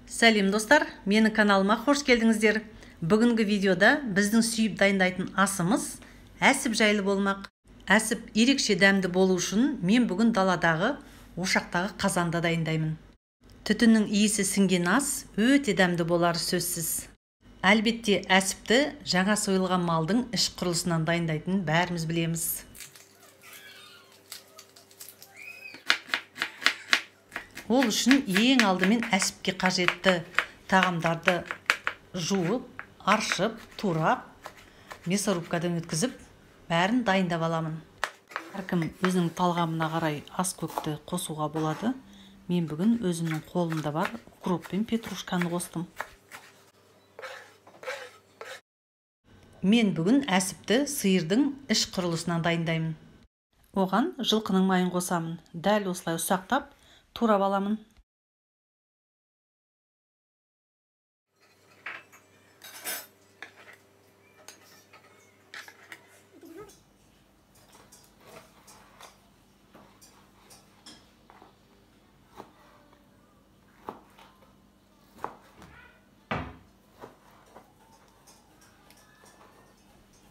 Сәлем достар, менің каналыма қош келдіңіздер. Бүгінгі видеода біздің сүйіп дайындайтын асымыз әсіп жайлы болмақ. Әсіп ерекше дәмді болу үшін мен бүгін даладағы ошақтағы қазанда дайындаймын. Түтіннің иісі сіңген ас өте дәмді болары сөзсіз. Әлбетте әсіпті жаңа сойылған малдың іш құрылысынан дайындайтын бәріміз білеміз. Ол үшін ең алдымен әсіпке қажетті тағамдарды жуып, аршып, турап, мясорубкадан өткізіп, бәрін дайындап аламын. Әркім өзінің талғамына қарай ас көкті қосуға болады. Мен бүгін өзімнің қолымда бар укроп пен петрушканы қостым. Мен бүгін әсіпті сиырдың іш құрылысынан дайындаймын. Оған жылқының майын қосамын. Дәл осылай ұсақтап турап аламын.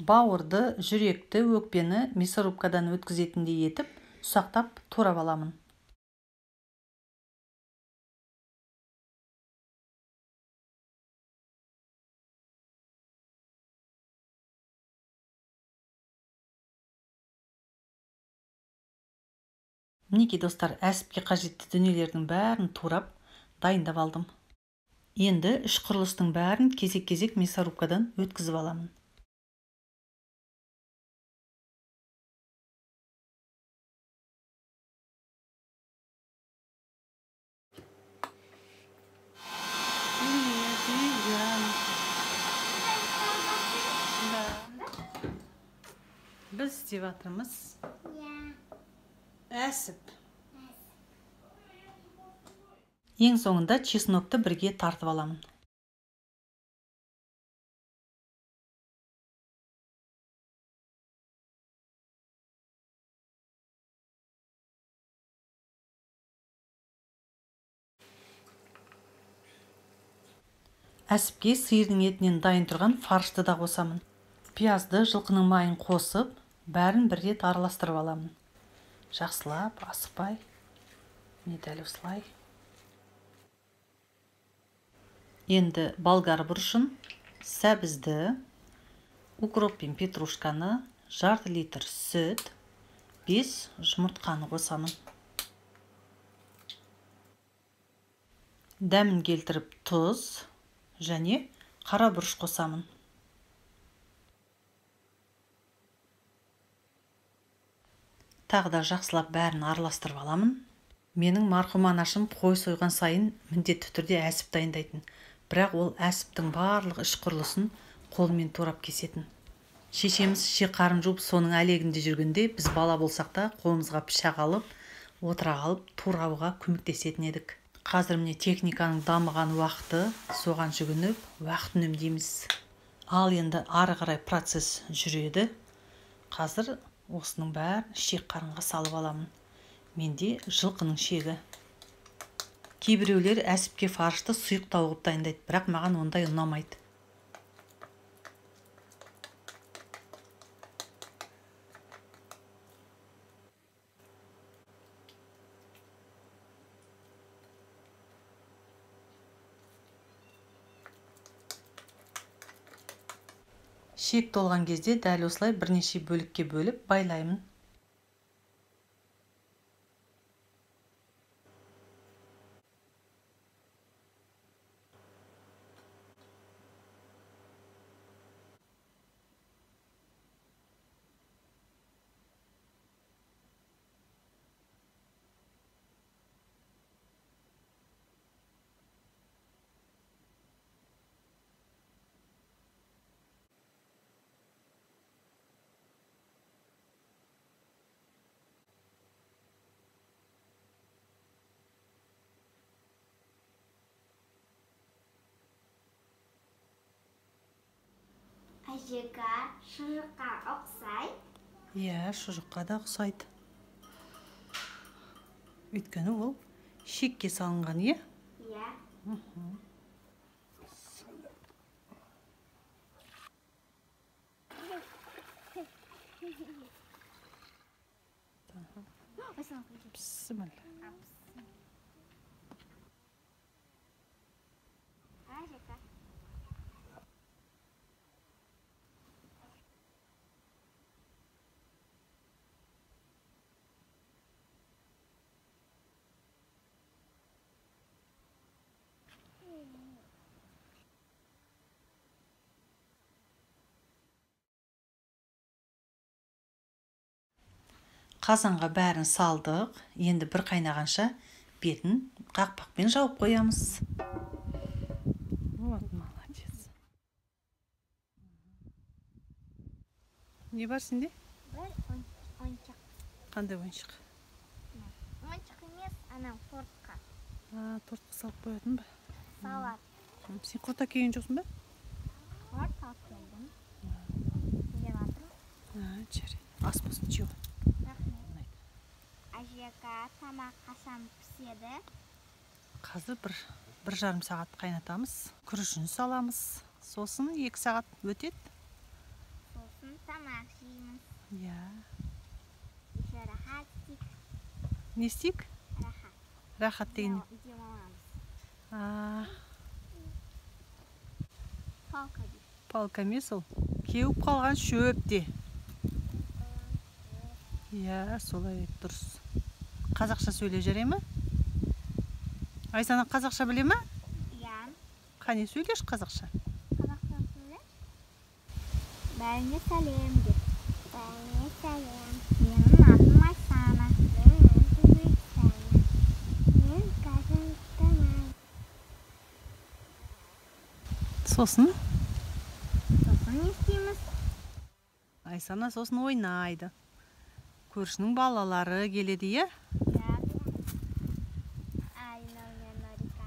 Бауырды, жүректі, өкпені мясорубкадан өткізетіндей етіп, ұсақтап турап аламын. Мінекей достар, әсіпке қажетті дүниелердің бәрін турап дайындап алдым. Енді іш құрылыстың бәрін кезек-кезек мясорубкадан өткізіп аламын. Біз істеп жатырмыз әсіп. Ең соңында чеснокты бірге тартып аламын. Әсіпке сиырдың етінен дайын тұрған фаршты да қосамын. Пиязды, жылқының майын қосып, бәрін бір рет араластырып аламын. Жақсылап, асықпай, дәл осылай. Енді болгар бұрышын, сәбізді, укроп пен петрушканы, жарты литр сүт, 5 жұмыртқаны қосамын. Дәмін келтіріп тұз және қара бұрыш қосамын. Тағы да жақсылап бәрін араластырып аламын. Менің марқұм анашым қой сойған сайын міндетті түрде әсіп дайындайтын. Бірақ ол әсіптің барлық іш құрылысын қолмен турап кесетін. Шешеміз шеқарын жуып соның әлегінде жүргенде, біз бала болсақ та қолымызға пышақ алып, отыра қалып турауға көмектесетін едік. Қазір міне техниканың дамыған уақыты, соған жүгініп, уақыт үнемдейміз. Ал енді ары қарай процесс жүреді. Қазір осының бәрін шек қарынға салып аламын. Менде жылқының шегі. Кейбіреулер әсіпке фаршты сұйық тауып дайындайды, бірақ маған ондай ұнамайды. Шек толған кезде дәл осылай бірнеше бөлікке бөліп байлаймын. Әжеға, шұжыққа ұқсайды? Иә, шұжыққа да ұқсайды. Өйткені ол шекке салынған, иә? Иә. Bismillah. Ajeka. Қазанға бәрін салдық. Енді бір қайнағанша бетін қақпақпен жауып қоямыз. Вот, молодец. Не бар сенде? Бір ойыншық. Қандай ойыншық? Ойыншық емес, анау тортқа. Тортқа салып қоятын ба? Салат. Сен құрт әкелген жоқсың ба? Торт алып келдім. Жеп жатырмын. Жарайды. Ас болсын, жеу. Рахмет. Ажека, тамақ қашан піседі? Қазір бір жарым сағат қайнатамыз. Күрішін саламыз. Сосын 2 сағат өтеді. Сосын тамақ жейміз. Иә. Еще рахат істейік. Не істейік? Рахат. Рахат деген. Демаламыз. Палка дейді. Палка емес ол. Кеуіп қалған шөпте. Иә, солай дұрыс. Қазақша сөйле жарай ма? Айсана қазақша біле ма? Иә. Қане сөйлеш қазақша. Қазақша сөйле. Бәріңе сәлем деп. Бәріңе сәлем. Менің атым Айсана. Менің атым Айсана. Мен Қазақстаннан. Сосын? Сосын не істейміз? Айсана сосын ойнайды. Көршінің балалары келеді, иә? Иә. Алина мен Норика.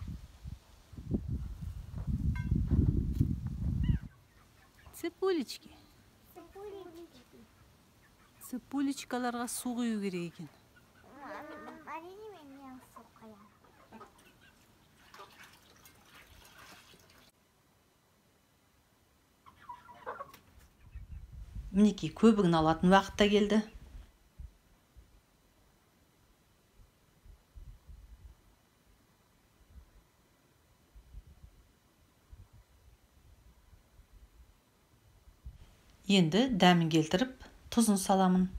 Цепулечки. Цепулечки. Цепулечкаларға су құю керек екен. Әрине мен су қоямын. Мінекей, көбігін алатын уақытта келді. Енді дәмін келтіріп, тұзын саламын.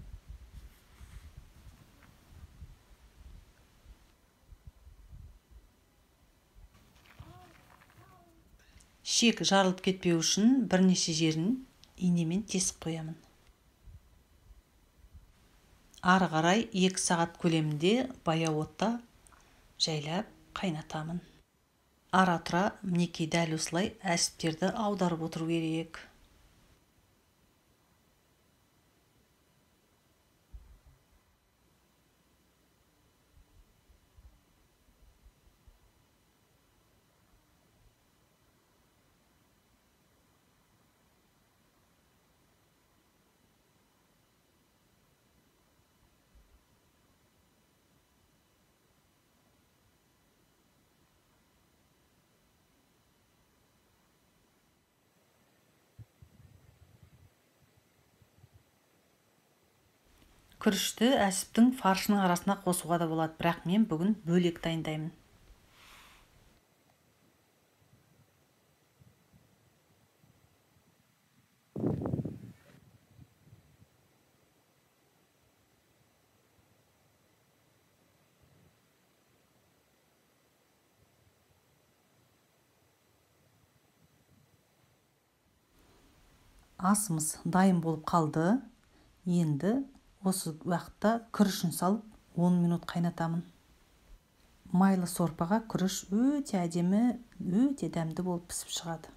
Шек жарылып кетпеу үшін бірнеше жерін инемен тесіп қоямын. Ары қарай 2 сағат көлемінде баяу отта жайлап қайнатамын. Ара тұра мінекей дәл осылай әсіптерді аударып отыру керек. Күрішті әсіптің фаршының арасына қосуға да болады, бірақ мен бүгін бөлек дайындаймын. Асымыз дайын болып қалды. Енді осы уақытта күрішін салып 10 минут қайнатамын. Майлы сорпаға күріш өте әдемі, өте дәмді болып пісіп шығады.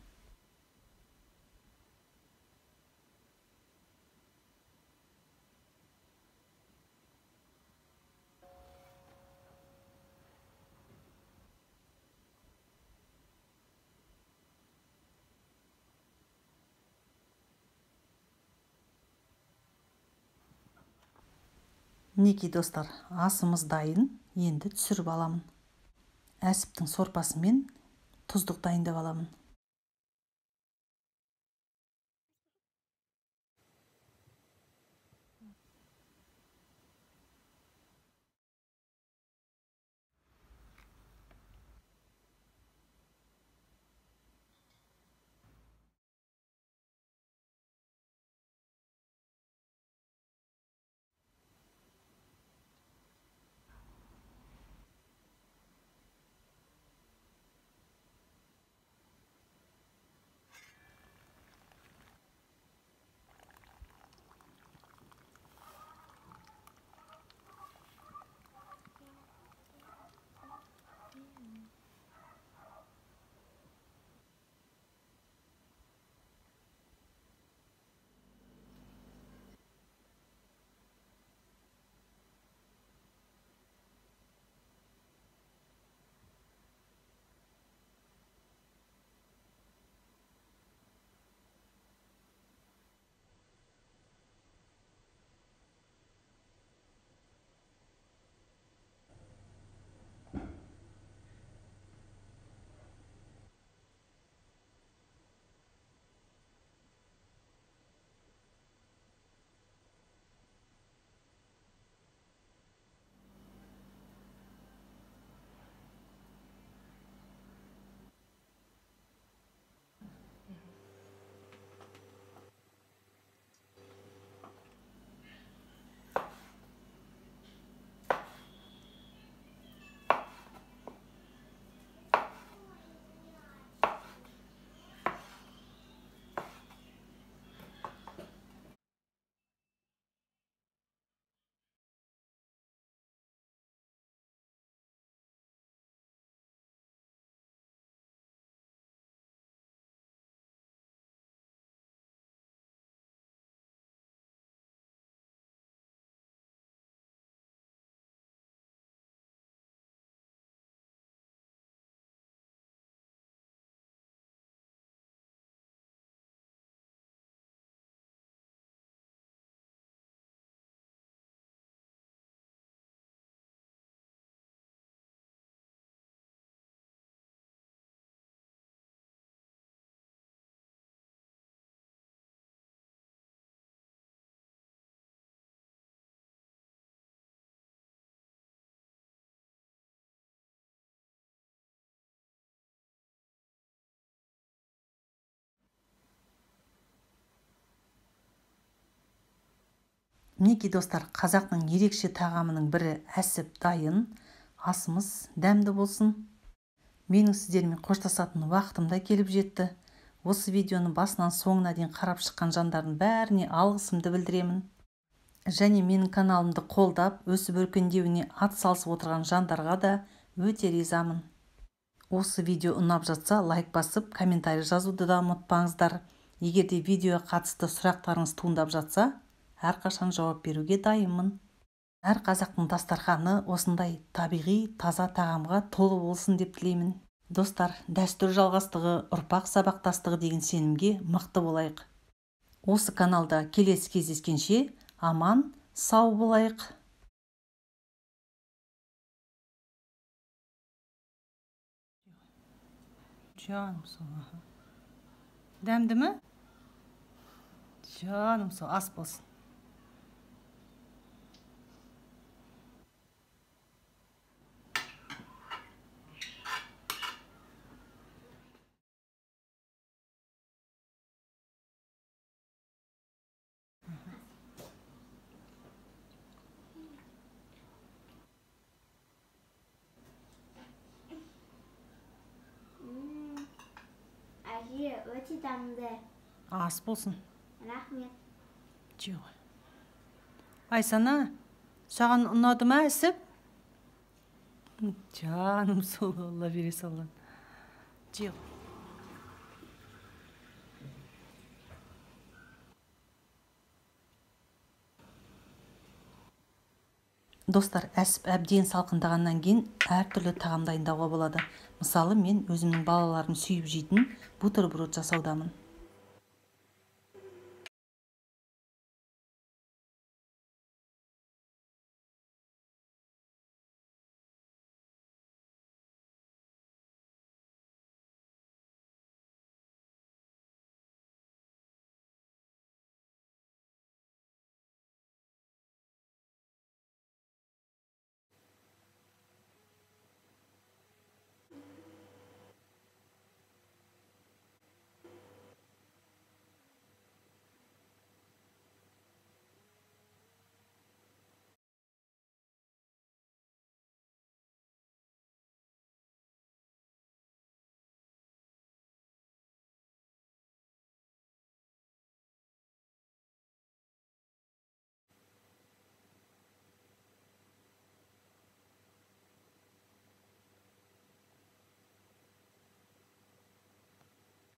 Мінекей достар, асымыз дайын, енді түсіріп аламын. Әсіптің сорпасымен тұздық дайындап аламын. Мінекей достар, қазақтың ерекше тағамының бірі әсіп дайын. Асымыз дәмді болсын. Менің сіздермен қоштасатын уақытым да келіп жетті. Осы видеоны басынан соңына дейін қарап шыққан жандардың бәріне алғысымды білдіремін. Және менің каналымды қолдап, өсіп өркендеуіне ат салысып отырған жандарға да өте ризамын. Осы видео ұнап жатса, лайк басып, комментарий жазуды да ұмытпаңыздар. Егер де видеоға қатысты сұрақтарыңыз туындап жатса, әрқашан жауап беруге дайынмын. Әр қазақтың дастарханы осындай табиғи, таза тағамға толы болсын деп тілеймін. Достар, дәстүр жалғастығы, ұрпақ сабақтастығы деген сенімге мықты болайық. Осы каналда келесі кездескенше аман, сау болайық. Canım sağ. Дәмді ме? Canım sağ, ас болсын. Әже, өте дәмді. Ас болсын. Рахмет. Жоқ. Айсана, саған ұнады ма әсіп? Canım sağ ol, Allah vere sallan. Жоқ. Достар, әсіп әбден салқындағаннан кейін әртүрлі тағам дайындауға болады. Мысалы, мен өзімнің балаларым сүйіп жейтін бутерброд жасаудамын.